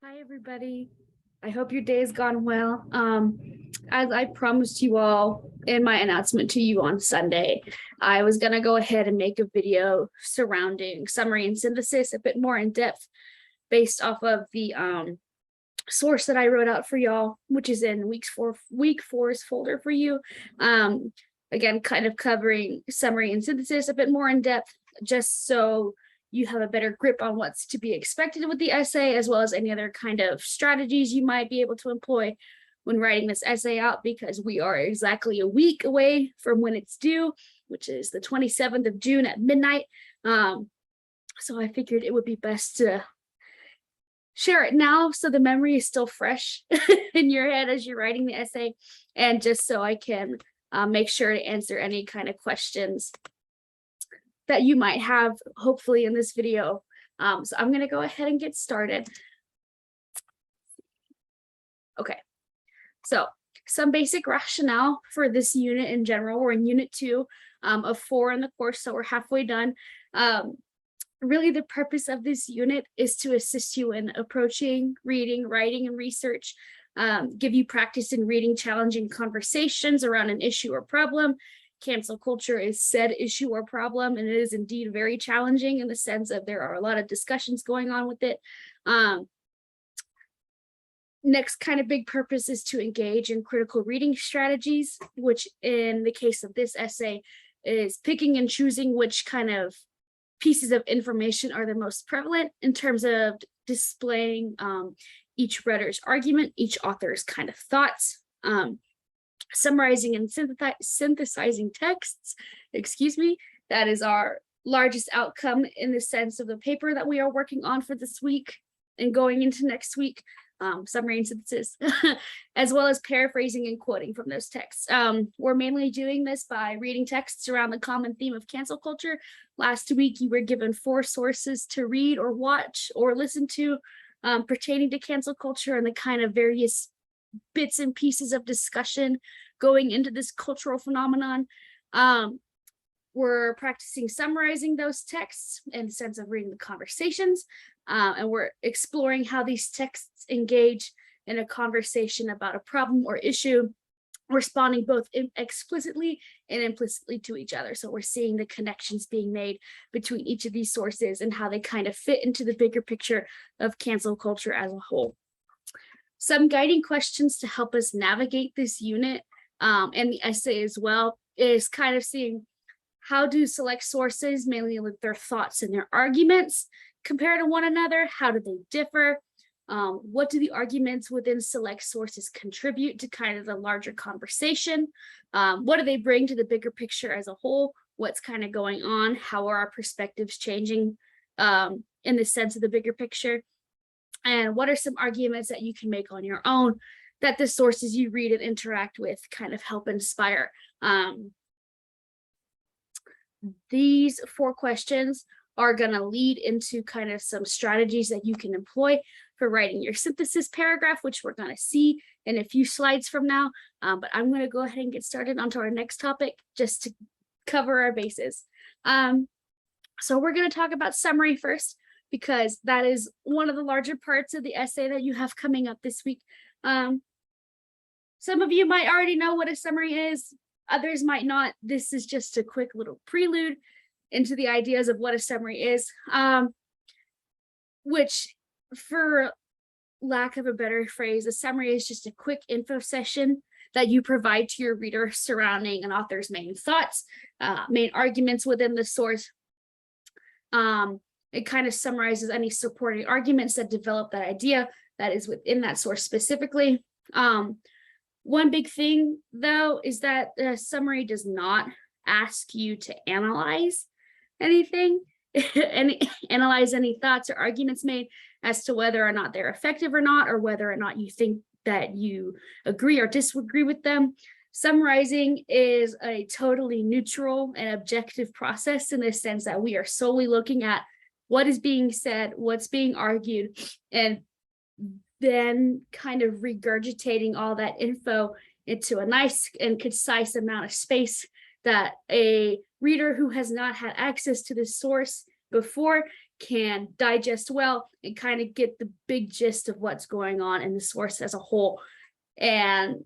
Hi, everybody. I hope your day has gone well. As I promised you all in my announcement to you on Sunday, I was going to go ahead and make a video surrounding summary and synthesis a bit more in depth based off of the source that I wrote out for y'all, which is in week four's folder for you. Again, kind of covering summary and synthesis a bit more in depth, just so you have a better grip on what's to be expected with the essay, as well as any other kind of strategies you might be able to employ when writing this essay out, because we are exactly a week away from when it's due, which is the 27th of June at midnight. So I figured it would be best to share it now so the memory is still fresh in your head as you're writing the essay, and just so I can make sure to answer any kind of questions that you might have, hopefully, in this video. So I'm going to go ahead and get started. Okay, so some basic rationale for this unit in general. We're in unit 2 of 4 in the course, so we're halfway done. Really, the purpose of this unit is to assist you in approaching reading, writing, and research, give you practice in reading challenging conversations around an issue or problem. Cancel culture is said issue or problem, and it is indeed very challenging in the sense of there are a lot of discussions going on with it. Next kind of big purpose is to engage in critical reading strategies, which in the case of this essay is picking and choosing which kind of pieces of information are the most prevalent in terms of displaying each writer's argument, each author's kind of thoughts, summarizing and synthesizing texts, that is our largest outcome in the sense of the paper that we are working on for this week and going into next week, summary and synthesis, as well as paraphrasing and quoting from those texts. We're mainly doing this by reading texts around the common theme of cancel culture. Last week, you were given 4 sources to read or watch or listen to pertaining to cancel culture and the kind of various bits and pieces of discussion going into this cultural phenomenon. We're practicing summarizing those texts in the sense of reading the conversations, and we're exploring how these texts engage in a conversation about a problem or issue, responding both explicitly and implicitly to each other. So we're seeing the connections being made between each of these sources and how they kind of fit into the bigger picture of cancel culture as a whole. Some guiding questions to help us navigate this unit and the essay as well is kind of seeing how do select sources, mainly with their thoughts and their arguments, compare to one another? How do they differ? What do the arguments within select sources contribute to kind of the larger conversation? What do they bring to the bigger picture as a whole? What's kind of going on? How are our perspectives changing in the sense of the bigger picture? And what are some arguments that you can make on your own that the sources you read and interact with kind of help inspire? These 4 questions are going to lead into kind of some strategies that you can employ for writing your synthesis paragraph, which we're going to see in a few slides from now. But I'm going to go ahead and get started onto our next topic just to cover our bases. So we're going to talk about summary first, because that is one of the larger parts of the essay that you have coming up this week. Some of you might already know what a summary is. Others might not. This is just a quick little prelude into the ideas of what a summary is, which, for lack of a better phrase, a summary is just a quick info session that you provide to your reader surrounding an author's main thoughts, main arguments within the source. It kind of summarizes any supporting arguments that develop that idea that is within that source specifically. One big thing, though, is that the summary does not ask you to analyze anything, analyze any thoughts or arguments made as to whether or not they're effective or not, or whether or not you think that you agree or disagree with them. Summarizing is a totally neutral and objective process in the sense that we are solely looking at what is being said, what's being argued, and then kind of regurgitating all that info into a nice and concise amount of space that a reader who has not had access to the source before can digest well and kind of get the big gist of what's going on in the source as a whole, and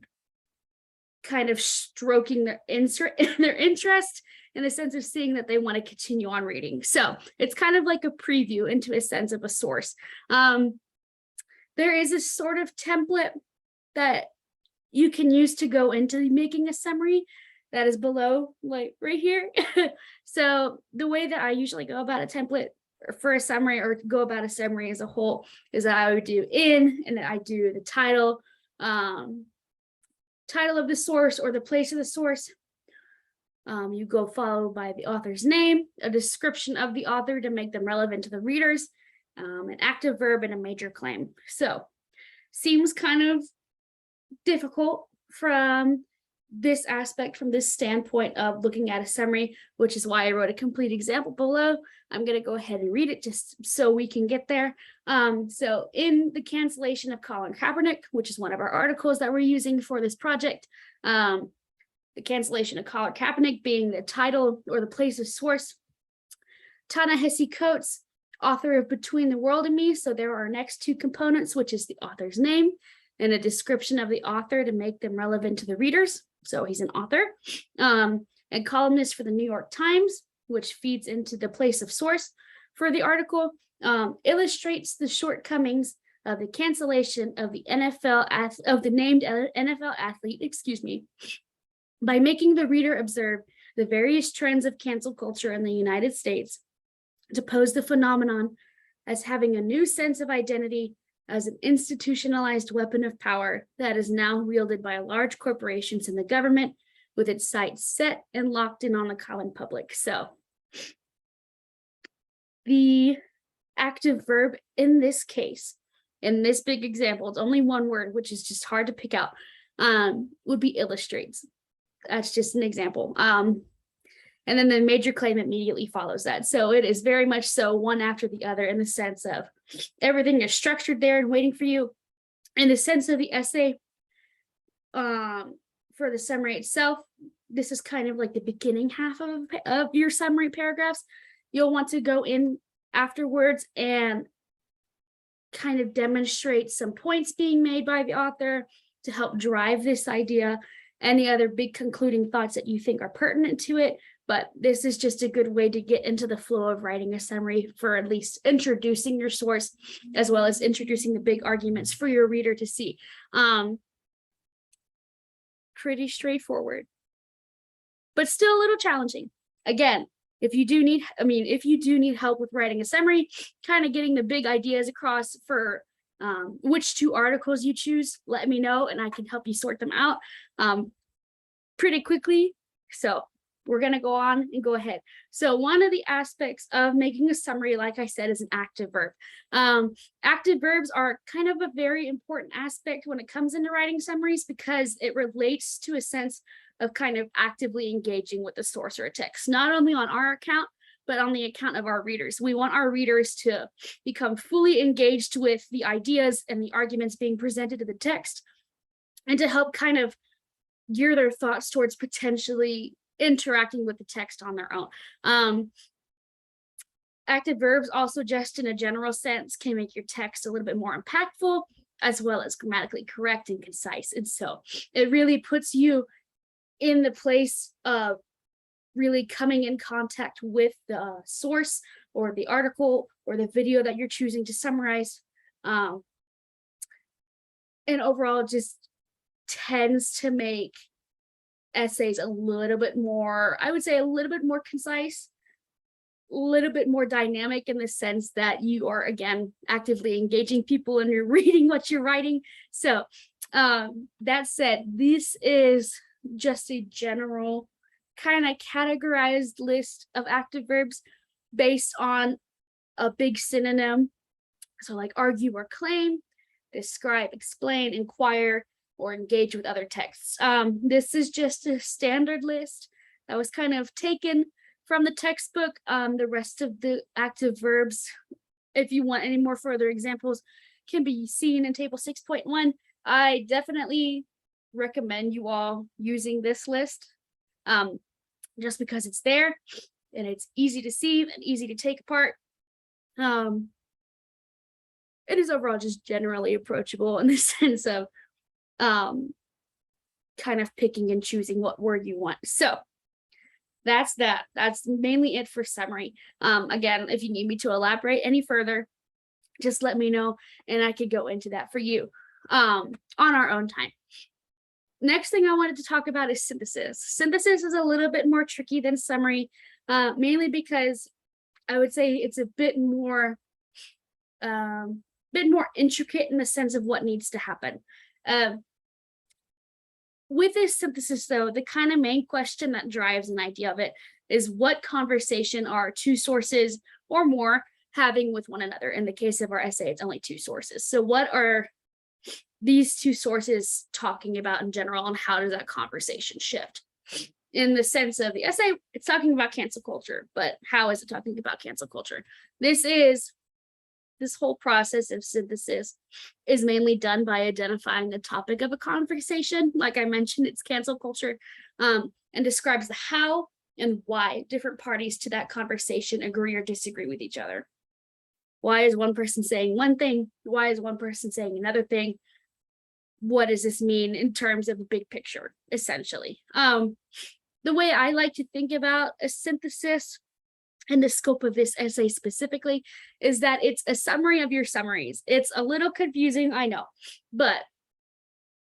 kind of stroking their interest in the sense of seeing that they want to continue on reading. So it's kind of like a preview into a sense of a source. There is a sort of template that you can use to go into making a summary that is below, like right here. So the way that I usually go about a template for a summary, or go about a summary as a whole, is that I would do and then I do the title, title of the source or the place of the source. You go followed by the author's name, a description of the author to make them relevant to the readers, an active verb, and a major claim. So seems kind of difficult from this aspect, from this standpoint of looking at a summary, which is why I wrote a complete example below. I'm going to go ahead and read it just so we can get there. So in the cancellation of Colin Kaepernick, which is one of our articles that we're using for this project, the cancellation of Colin Kaepernick being the title or the place of source, Ta-Nehisi Coates, author of Between the World and Me. So there are our next two components, which is the author's name and a description of the author to make them relevant to the readers. So he's an author, and columnist for the New York Times, which feeds into the place of source for the article, illustrates the shortcomings of the cancellation of the named NFL athlete, by making the reader observe the various trends of cancel culture in the United States, to pose the phenomenon as having a new sense of identity as an institutionalized weapon of power that is now wielded by large corporations and the government, with its sights set and locked in on the common public. So the active verb in this case, in this big example, it's only one word, which is just hard to pick out, would be illustrates. That's just an example. And then the major claim immediately follows that. So it is very much so one after the other, in the sense of everything is structured there and waiting for you. In the sense of the essay, for the summary itself, this is kind of like the beginning half of your summary paragraphs. You'll want to go in afterwards and kind of demonstrate some points being made by the author to help drive this idea, any other big concluding thoughts that you think are pertinent to it. But this is just a good way to get into the flow of writing a summary, for at least introducing your source, as well as introducing the big arguments for your reader to see. Pretty straightforward, but still a little challenging. Again, if you do need help with writing a summary, kind of getting the big ideas across for which two articles you choose, let me know and I can help you sort them out pretty quickly. So we're going to go on and go ahead. So one of the aspects of making a summary, like I said, is an active verb. Active verbs are kind of a very important aspect when it comes into writing summaries, because it relates to a sense of kind of actively engaging with the source or a text, not only on our account, but on the account of our readers. We want our readers to become fully engaged with the ideas and the arguments being presented to the text, and to help kind of gear their thoughts towards potentially interacting with the text on their own. Active verbs also, just in a general sense, can make your text a little bit more impactful, as well as grammatically correct and concise. And so it really puts you in the place of really coming in contact with the source or the article or the video that you're choosing to summarize. And overall, just tends to make essays a little bit more, I would say, a little bit more concise, a little bit more dynamic, in the sense that you are, again, actively engaging people and you're reading what you're writing. So that said, this is just a general kind of categorized list of active verbs based on a big synonym. So like argue or claim, describe, explain, inquire, or engage with other texts. This is just a standard list that was kind of taken from the textbook. The rest of the active verbs, if you want any more further examples, can be seen in table 6.1. I definitely recommend you all using this list, just because it's there and it's easy to see and easy to take apart. It is overall just generally approachable in the sense of kind of picking and choosing what word you want. So that's that. That's mainly it for summary. Again, if you need me to elaborate any further, just let me know and I could go into that for you on our own time. Next thing I wanted to talk about is synthesis. Synthesis is a little bit more tricky than summary, mainly because I would say it's a bit more intricate in the sense of what needs to happen. With this synthesis, though, the kind of main question that drives an idea of it is what conversation are two sources or more having with one another. In the case of our essay, it's only two sources. So what are these two sources talking about in general, and how does that conversation shift? In the sense of the essay, it's talking about cancel culture, but how is it talking about cancel culture? This whole process of synthesis is mainly done by identifying the topic of a conversation. Like I mentioned, it's cancel culture, and describes the how and why different parties to that conversation agree or disagree with each other. Why is one person saying one thing? Why is one person saying another thing? What does this mean in terms of a big picture, essentially? The way I like to think about a synthesis and the scope of this essay specifically is that it's a summary of your summaries. It's a little confusing, I know, but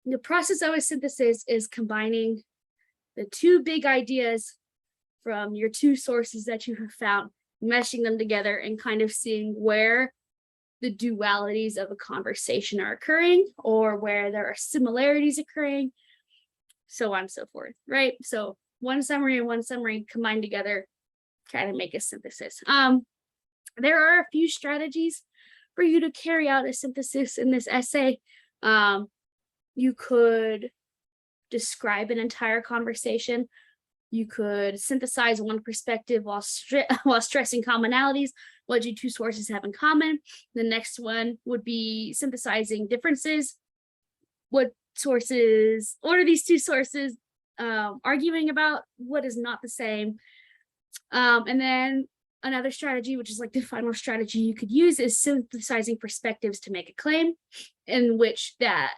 the process of a synthesis is combining the two big ideas from your two sources that you have found, meshing them together and kind of seeing where the dualities of a conversation are occurring or where there are similarities occurring, so on and so forth, right? So one summary and one summary combined together kind of make a synthesis. There are a few strategies for you to carry out a synthesis in this essay. You could describe an entire conversation. You could synthesize one perspective while stressing commonalities. What do two sources have in common? The next one would be synthesizing differences. What are these two sources arguing about? What is not the same? And then another strategy, which is like the final strategy you could use, is synthesizing perspectives to make a claim, in which that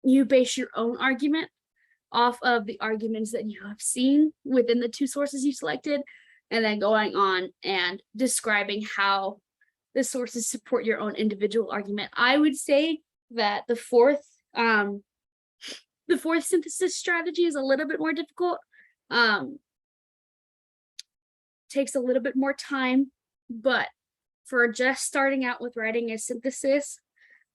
you base your own argument off of the arguments that you have seen within the two sources you selected, and then going on and describing how the sources support your own individual argument. I would say that the fourth synthesis strategy is a little bit more difficult. Takes a little bit more time, but for just starting out with writing a synthesis,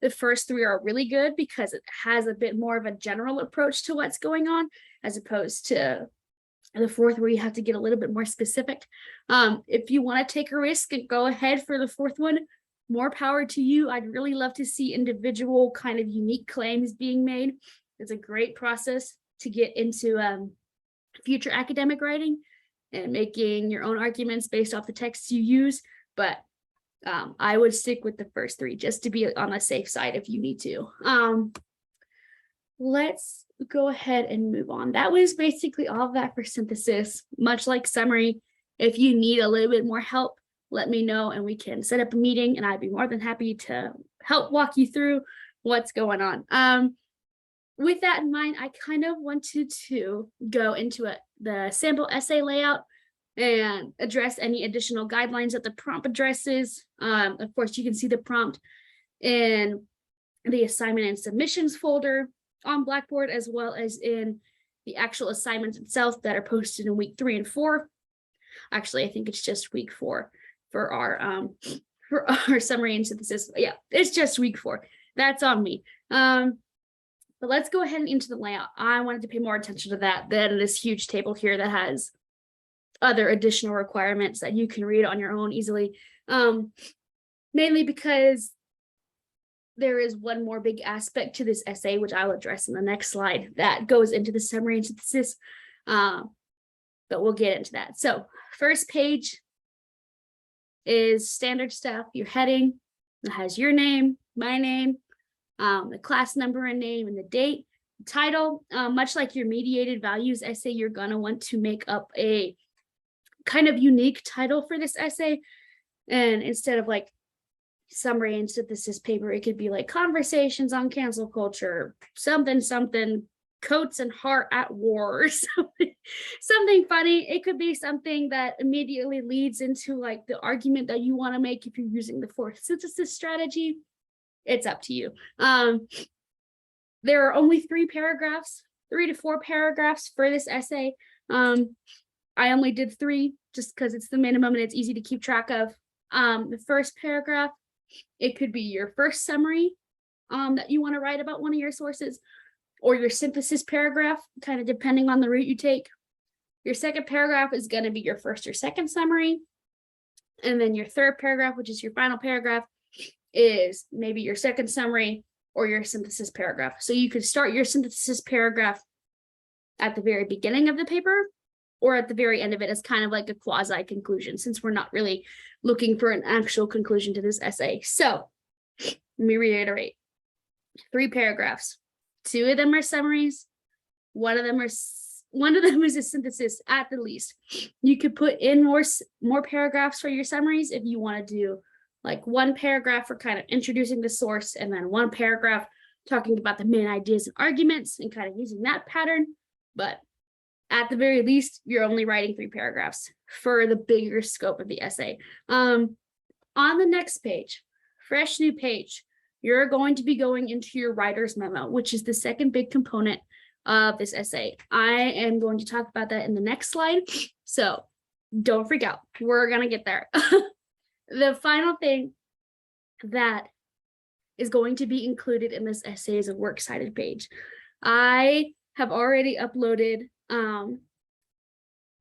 the first three are really good because it has a bit more of a general approach to what's going on, as opposed to the fourth where you have to get a little bit more specific. If you want to take a risk and go ahead for the fourth one, more power to you. I'd really love to see individual kind of unique claims being made. It's a great process to get into future academic writing and making your own arguments based off the texts you use. But I would stick with the first three just to be on the safe side if you need to. Let's go ahead and move on. That was basically all of that for synthesis. Much like summary, if you need a little bit more help, let me know and we can set up a meeting, and I'd be more than happy to help walk you through what's going on. With that in mind, I kind of wanted to go into the sample essay layout and address any additional guidelines that the prompt addresses. Of course, you can see the prompt in the assignment and submissions folder on Blackboard, as well as in the actual assignments itself that are posted in week 3 and 4. Actually, I think it's just week 4 for our summary and synthesis. But yeah, it's just week 4. That's on me. But let's go ahead and into the layout. I wanted to pay more attention to that than this huge table here that has other additional requirements that you can read on your own easily. Mainly because there is one more big aspect to this essay, which I'll address in the next slide, that goes into the summary and synthesis. But we'll get into that. So first page is standard stuff. Your heading, it has your name, my name, the class number and name, and the date. Title, much like your mediated values essay, you're going to want to make up a kind of unique title for this essay. And instead of like summary and synthesis paper. It could be like conversations on cancel culture, something, Coates and Hart at war, or something funny. It could be something that immediately leads into like the argument that you want to make if you're using the fourth synthesis strategy. It's up to you. There are only 3 to 4 paragraphs for this essay. I only did 3 just because it's the minimum and it's easy to keep track of. The first paragraph, it could be your first summary that you want to write about one of your sources, or your synthesis paragraph, kind of depending on the route you take. Your second paragraph is going to be your first or second summary. And then your third paragraph, which is your final paragraph, is maybe your second summary or your synthesis paragraph. So you could start your synthesis paragraph at the very beginning of the paper or at the very end of it as kind of like a quasi conclusion, since we're not really looking for an actual conclusion to this essay. So let me reiterate, 3 paragraphs. 2 of them are summaries. One of them is a synthesis at the least. You could put in more paragraphs for your summaries if you want to do like 1 paragraph for kind of introducing the source, and then 1 paragraph talking about the main ideas and arguments and kind of using that pattern. But at the very least, you're only writing 3 paragraphs for the bigger scope of the essay. On the next page, fresh new page, you're going to be going into your writer's memo, which is the second big component of this essay. I am going to talk about that in the next slide, so don't freak out. We're going to get there. The final thing that is going to be included in this essay is a works cited page. I have already uploaded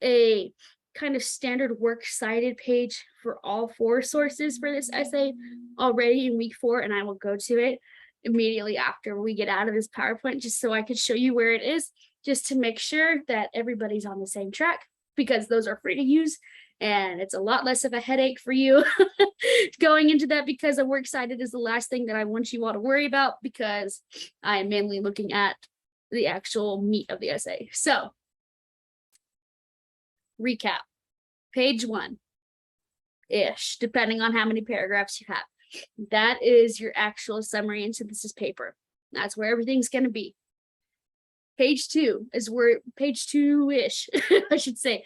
a kind of standard works cited page for all 4 sources for this essay already in week 4, and I will go to it immediately after we get out of this PowerPoint, just so I could show you where it is, just to make sure that everybody's on the same track, because those are free to use and it's a lot less of a headache for you going into that, because a works cited is the last thing that I want you all to worry about, because I am mainly looking at the actual meat of the essay. So recap, page 1-ish, depending on how many paragraphs you have. That is your actual summary and synthesis paper. That's where everything's going to be. Page 2 is where, page 2-ish, I should say.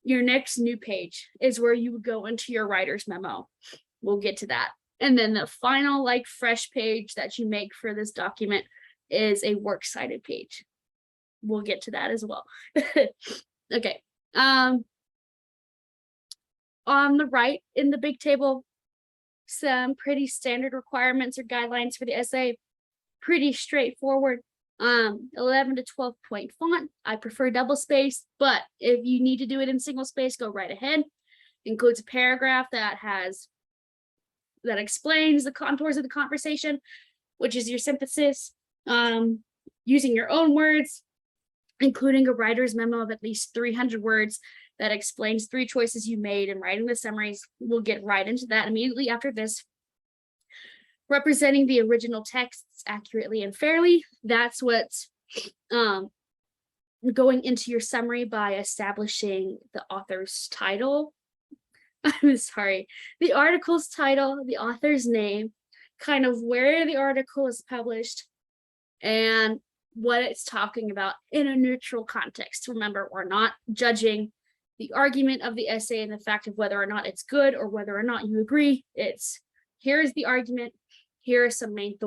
Your next new page is where you would go into your writer's memo. We'll get to that. And then the final, like, fresh page that you make for this document is a works cited page. We'll get to that as well. Okay. On the right in the big table, some pretty standard requirements or guidelines for the essay. Pretty straightforward. 11 to 12 point font. I prefer double space, but if you need to do it in single space, go right ahead. Includes a paragraph that explains the contours of the conversation, which is your synthesis. Using your own words, including a writer's memo of at least 300 words that explains 3 choices you made in writing the summaries. We'll get right into that immediately after this. Representing the original texts accurately and fairly. That's what's going into your summary by establishing the author's title. I'm sorry, the article's title, the author's name, kind of where the article is published, and what it's talking about in a neutral context. Remember, we're not judging the argument of the essay and the fact of whether or not it's good or whether or not you agree. It's, here's the argument, here are some main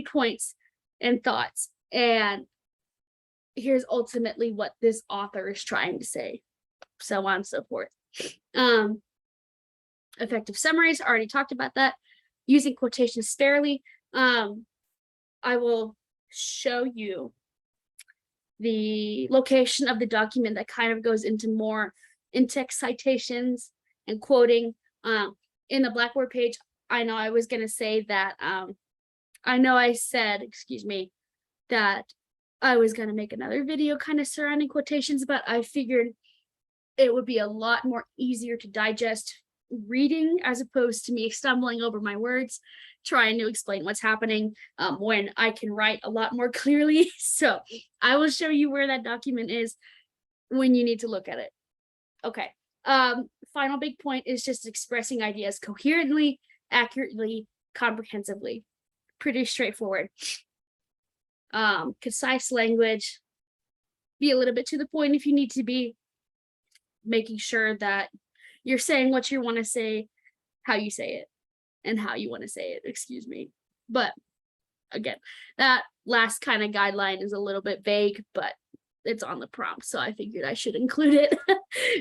points and thoughts, and here's ultimately what this author is trying to say, so on and so forth. Effective summaries, I already talked about that. Using quotations sparingly. I will show you the location of the document that kind of goes into more in-text citations and quoting. In the Blackboard page, I know I was going to say that, I know I said, excuse me, that I was going to make another video kind of surrounding quotations, but I figured it would be a lot more easier to digest reading as opposed to me stumbling over my words, trying to explain what's happening when I can write a lot more clearly. So I will show you where that document is when you need to look at it. Okay, Final big point is just expressing ideas coherently, accurately, comprehensively. Pretty straightforward. Concise language, be a little bit to the point if you need to be, making sure that you're saying what you want to say, how you say it, and how you want to say it, excuse me. But again, that last kind of guideline is a little bit vague, but it's on the prompt, so I figured I should include it.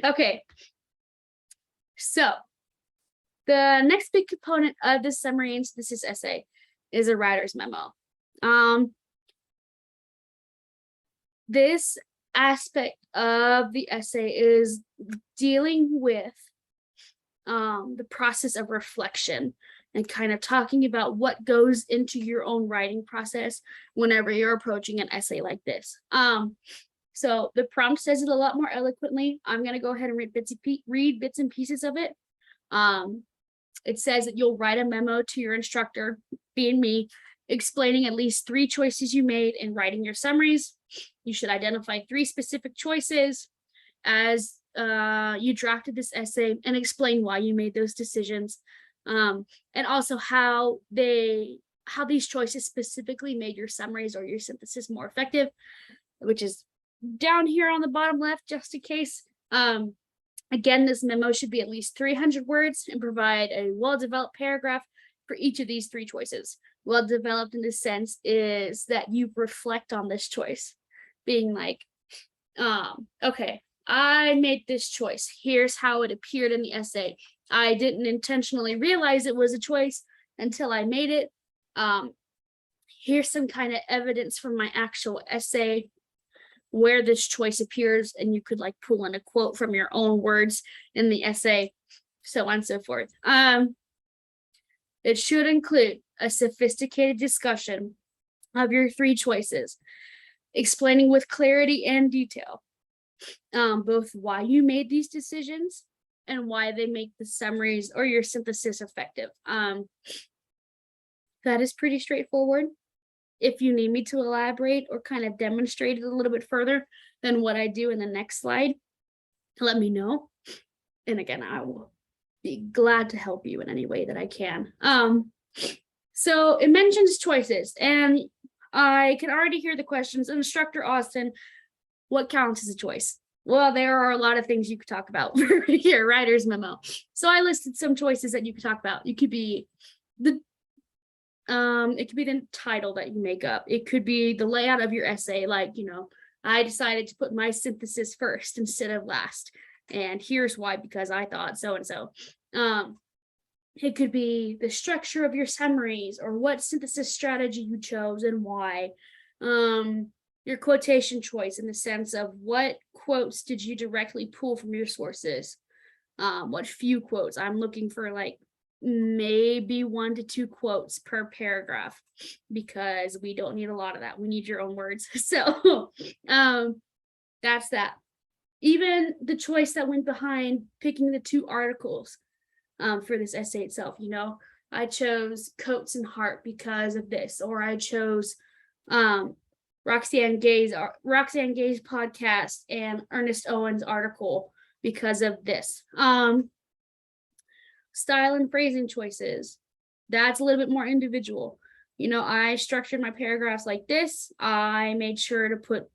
Okay. So the next big component of the summary and synthesis essay is a writer's memo. This aspect of the essay is dealing with the process of reflection and kind of talking about what goes into your own writing process whenever you're approaching an essay like this. So the prompt says it a lot more eloquently. I'm going to go ahead and read bits and pieces of it. It says that you'll write a memo to your instructor, being me, explaining at least 3 choices you made in writing your summaries. You should identify 3 specific choices as you drafted this essay and explain why you made those decisions, and also how these choices specifically made your summaries or your synthesis more effective, which is down here on the bottom left, just in case. Again, this memo should be at least 300 words and provide a well-developed paragraph for each of these 3 choices. Well-developed in the sense is that you reflect on this choice, being like, okay, I made this choice. Here's how it appeared in the essay. I didn't intentionally realize it was a choice until I made it. Here's some kind of evidence from my actual essay where this choice appears, and you could like pull in a quote from your own words in the essay, so on and so forth. It should include a sophisticated discussion of your 3 choices, explaining with clarity and detail both why you made these decisions and why they make the summaries or your synthesis effective. That is pretty straightforward. If you need me to elaborate or kind of demonstrate it a little bit further than what I do in the next slide, let me know. And again, I will be glad to help you in any way that I can. So it mentions choices, and I can already hear the questions. Instructor Austin, what counts as a choice? Well, there are a lot of things you could talk about for your writer's memo. So I listed some choices that you could talk about. It could be the title that you make up. It could be the layout of your essay, like, I decided to put my synthesis first instead of last, and here's why, because I thought so and so. It could be the structure of your summaries or what synthesis strategy you chose and why. Your quotation choice in the sense of what quotes did you directly pull from your sources? What few quotes? I'm looking for like maybe 1 to 2 quotes per paragraph, because we don't need a lot of that. We need your own words. So that's that. Even the choice that went behind picking the 2 articles for this essay itself, I chose Coates and Hart because of this, or I chose Roxanne Gay's podcast and Ernest Owen's article because of this. Style and phrasing choices, that's a little bit more individual. I structured my paragraphs like this. I made sure to put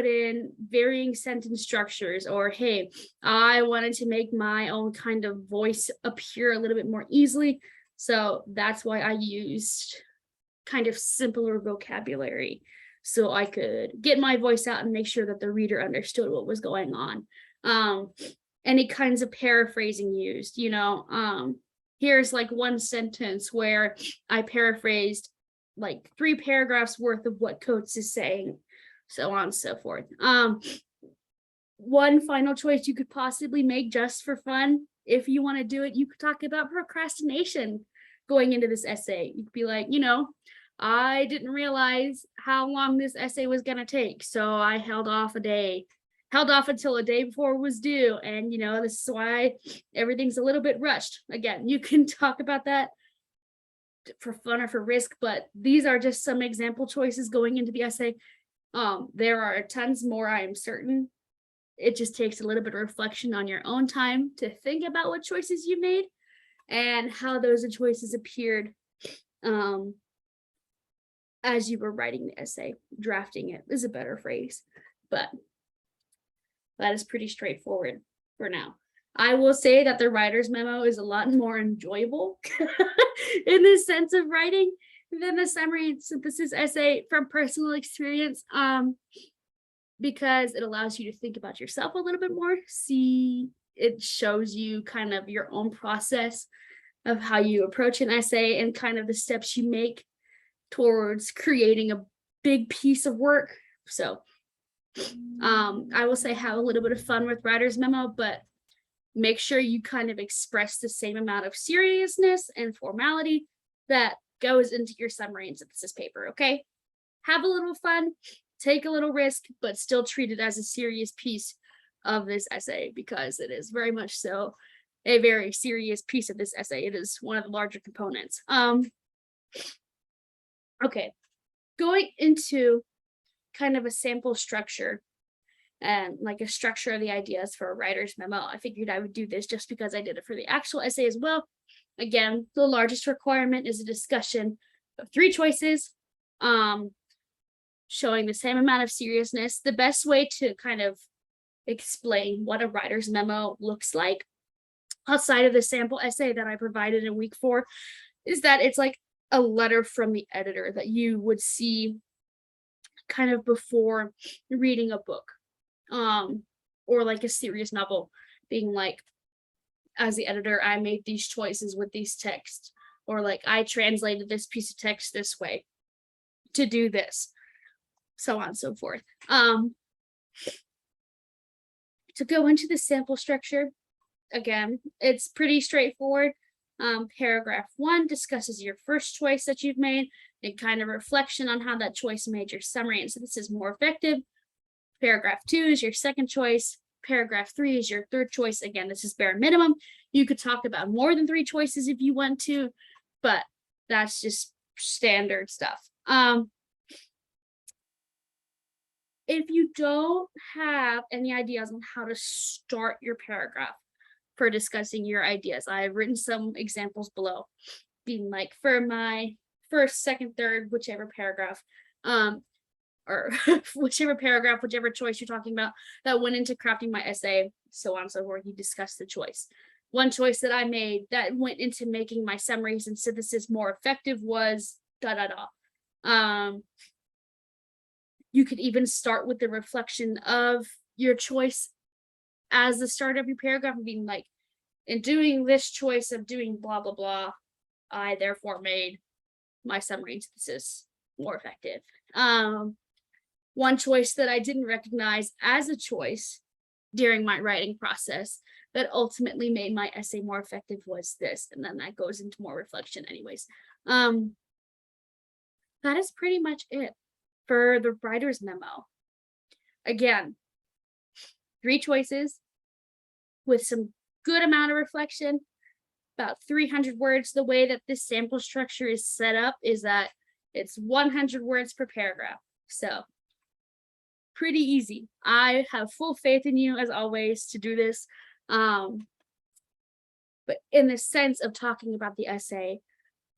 in varying sentence structures, or hey, I wanted to make my own kind of voice appear a little bit more easily, so that's why I used kind of simpler vocabulary, so I could get my voice out and make sure that the reader understood what was going on. Any kinds of paraphrasing used, here's like one sentence where I paraphrased like 3 paragraphs worth of what Coates is saying, so on and so forth. One final choice you could possibly make just for fun, if you want to do it, you could talk about procrastination going into this essay. You could be like, I didn't realize how long this essay was going to take, so I held off until a day before it was due, and this is why everything's a little bit rushed. Again, you can talk about that for fun or for risk, but these are just some example choices going into the essay. There are tons more, I am certain, it just takes a little bit of reflection on your own time to think about what choices you made and how those choices appeared as you were writing the essay. Drafting it is a better phrase, but that is pretty straightforward for now. I will say that the writer's memo is a lot more enjoyable in the sense of writing than the summary and synthesis essay from personal experience, because it allows you to think about yourself a little bit more. See, it shows you kind of your own process of how you approach an essay and kind of the steps you make towards creating a big piece of work. So I will say have a little bit of fun with writer's memo, but make sure you kind of express the same amount of seriousness and formality that goes into your summary and synthesis paper, okay? Have a little fun, take a little risk, but still treat it as a serious piece of this essay, because it is very much so a very serious piece of this essay. It is one of the larger components. Okay, going into kind of a sample structure and like a structure of the ideas for a writer's memo. I figured I would do this just because I did it for the actual essay as well. Again, the largest requirement is a discussion of 3 choices, showing the same amount of seriousness. The best way to kind of explain what a writer's memo looks like outside of the sample essay that I provided in week 4 is that it's like a letter from the editor that you would see kind of before reading a book, or like a serious novel, being like, as the editor, I made these choices with these texts, or like I translated this piece of text this way to do this, so on and so forth. To go into the sample structure, again, it's pretty straightforward. Paragraph 1 discusses your first choice that you've made and kind of reflection on how that choice made your summary and synthesis more effective. Paragraph 2 is your second choice. Paragraph 3 is your third choice. Again, this is bare minimum. You could talk about more than 3 choices if you want to, but that's just standard stuff. If you don't have any ideas on how to start your paragraph for discussing your ideas, I've written some examples below, being like for my first, second, third, whichever paragraph, or whichever paragraph, whichever choice you're talking about that went into crafting my essay, so on and so forth. You discuss the choice. One choice that I made that went into making my summaries and synthesis more effective was da da da. You could even start with the reflection of your choice as the start of your paragraph, being like, in doing this choice of doing blah blah blah, I therefore made my summary and synthesis more effective. One choice that I didn't recognize as a choice during my writing process that ultimately made my essay more effective was this, and then that goes into more reflection anyways. That is pretty much it for the writer's memo. Again, 3 choices with some good amount of reflection, about 300 words. The way that this sample structure is set up is that it's 100 words per paragraph. So pretty easy. I have full faith in you as always to do this. But in the sense of talking about the essay,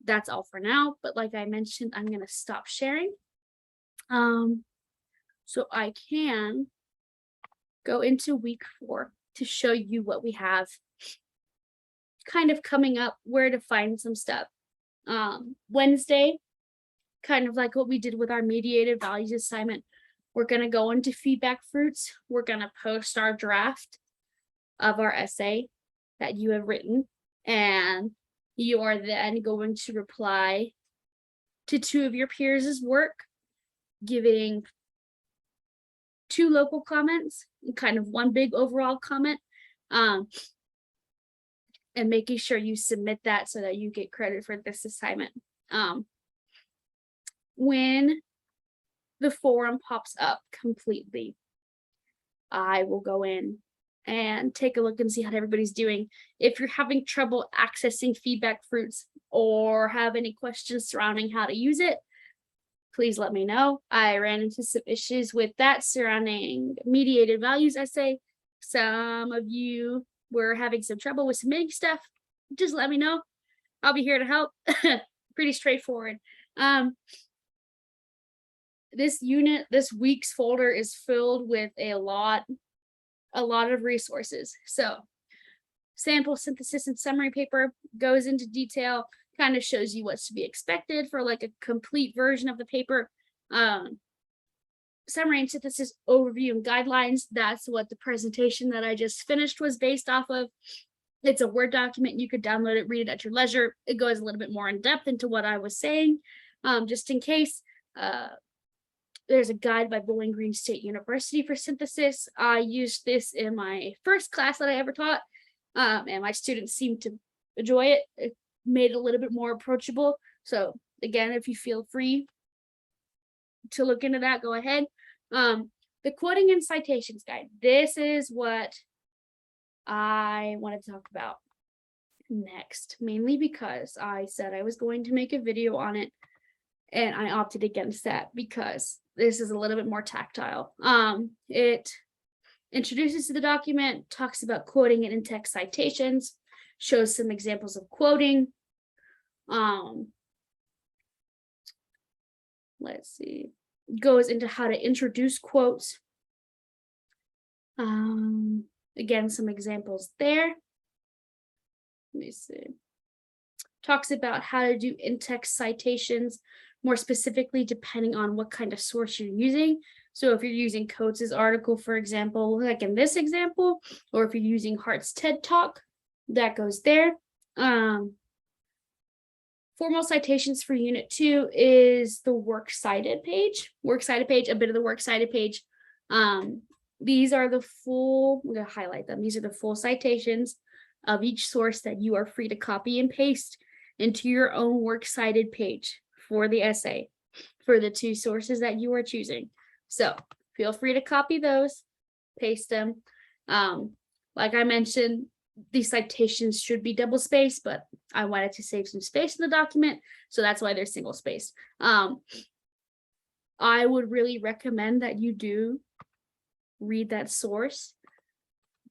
that's all for now. But like I mentioned, I'm going to stop sharing. So I can go into week 4 to show you what we have kind of coming up, where to find some stuff. Wednesday, kind of like what we did with our mediated values assignment, we're going to go into feedback fruits. We're going to post our draft of our essay that you have written, and you are then going to reply to 2 of your peers' work, giving 2 local comments and kind of 1 big overall comment, and making sure you submit that so that you get credit for this assignment. When the forum pops up completely, I will go in and take a look and see how everybody's doing. If you're having trouble accessing feedback fruits or have any questions surrounding how to use it, please let me know. I ran into some issues with that surrounding mediated values essay. some of you were having some trouble with submitting stuff, just let me know. I'll be here to help. Pretty straightforward. This week's folder is filled with a lot of resources. So sample synthesis and summary paper goes into detail, kind of shows you what's to be expected for like a complete version of the paper. Summary and synthesis overview and guidelines, that's what the presentation that I just finished was based off of. It's a Word document. You could download it, read it at your leisure. It goes a little bit more in depth into what I was saying. Just in case, there's a guide by Bowling Green State University for synthesis. I used this in my first class that I ever taught, and my students seemed to enjoy it. It made it a little bit more approachable. So again, if you feel free to look into that, go ahead. The quoting and citations guide. This is what I want to talk about next, mainly because I said I was going to make a video on it and I opted against that because this is a little bit more tactile. It introduces to the document, talks about quoting and in-text citations, shows some examples of quoting. Let's see, goes into how to introduce quotes. Again, some examples there. Let me see. Talks about how to do in-text citations, more specifically, depending on what kind of source you're using. So if you're using Coates' article, for example, like in this example, or if you're using Hart's TED Talk, that goes there. Formal citations for Unit 2 is the works cited page. A bit of the works cited page. These are the full, I'm going to highlight them. These are the full citations of each source that you are free to copy and paste into your own works cited page for the essay for the 2 sources that you are choosing. So feel free to copy those, paste them. Like I mentioned, these citations should be double spaced, but I wanted to save some space in the document, so that's why they're single spaced. I would really recommend that you do read that source,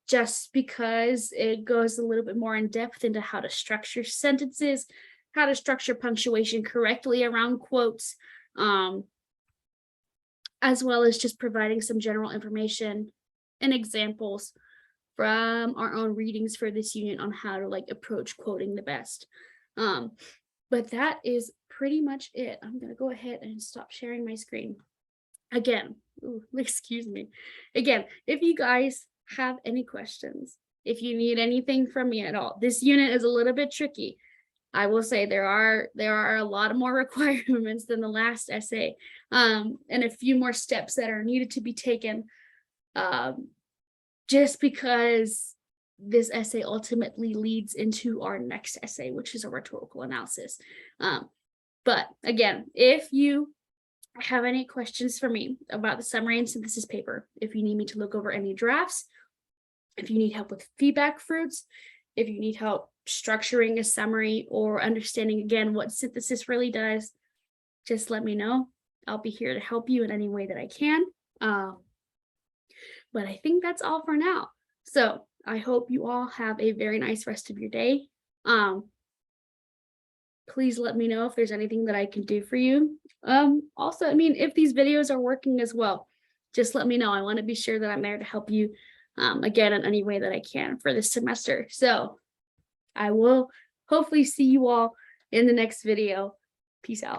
just because it goes a little bit more in depth into how to structure sentences, how to structure punctuation correctly around quotes, as well as just providing some general information and examples from our own readings for this unit on how to like approach quoting the best. But that is pretty much it. I'm gonna go ahead and stop sharing my screen. Again, excuse me. Again, if you guys have any questions, if you need anything from me at all, this unit is a little bit tricky. I will say there are a lot more requirements than the last essay, and a few more steps that are needed to be taken, just because this essay ultimately leads into our next essay, which is a rhetorical analysis. But again, if you have any questions for me about the summary and synthesis paper, if you need me to look over any drafts, if you need help with feedback fruits, if you need help structuring a summary or understanding again what synthesis really does, just let me know. I'll be here to help you in any way that I can. But I think that's all for now. So I hope you all have a very nice rest of your day. Please let me know if there's anything that I can do for you. Also, I mean, if these videos are working as well, just let me know. I want to be sure that I'm there to help you again in any way that I can for this semester. So I will hopefully see you all in the next video. Peace out.